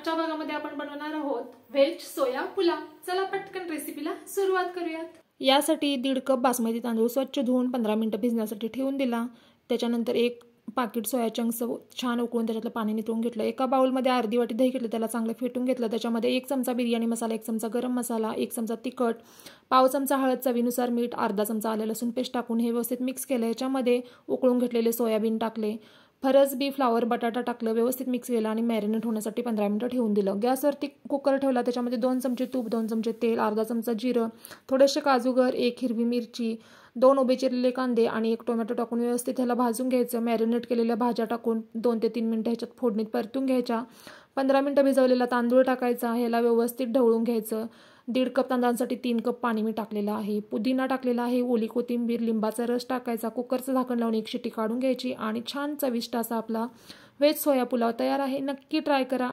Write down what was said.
आजच्या भागामध्ये आपण बनवणार आहोत व्हेज सोया पुलाव। चला पटकन रेसिपीला सुरुवात करूयात। यासाठी 1.5 कप बासमती तांदूळ स्वच्छ धुवून 15 मिनिटे भिजण्यासाठी ठेवून दिला। त्याच्यानंतर 1 पाकीट सोया चंक्स छान उकळून त्याच्यातलं पाणी निथळून घेतलं। एका बाउलमध्ये अर्धी वाटी दही घेतलं, त्याला चांगलं फेटून घेतलं। त्याच्यामध्ये 1 चमचा बिर्याणी मसाला, 1 चमचा गरम मसाला, 1 चमचा तिखट, पाव चमचा हळद, चवीनुसार मीठ, अर्धा चमचा आलं लसूण पेस्ट टाकून हे व्यवस्थित मिक्स केलं। याच्यामध्ये उकळून घेतलेले सोयाबीन टाकले, फरस बी फ्लावर बटाटा टाकलं, व्यवस्थित मिक्स केलं आणि मॅरिनेट होण्यासाठी 15 मिनिटं ठेवून दिलं। गॅसवरती कुकर ठेवला, त्याच्यामध्ये 2 चमचे तूप, 2 चमचे तेल, अर्धा चमचा जिरं, थोडेसे काजूगर, 1 हिरवी मिरची, 2 उभे चिरलेले कांदे आणि 1 टोमॅटो टाकून व्यवस्थित ह्याला भाजून घ्यायचं। मॅरिनेट केलेल्या भाज्या टाकून 2 ते 3 मिनिटं ह्याच्यात फोडणीत परतून घ्यायच्या। 15 मिनिटं भिजवलेला तांदूळ टाकायचा, ह्याला व्यवस्थित ढवळून घ्यायचं। 1.5 कप तांदळांसाठी 3 कप पाणी मी टाकलेलं आहे। पुदिना टाकलेला आहे, ओली कोथिंबीर, लिंबाचा रस टाकायचा। कुकरचं झाकण लावून 1 शिटी काढून घ्यायची आणि छान चविष्ट असा आपला व्हेज सोया पुलाव तयार आहे। नक्की ट्राय करा।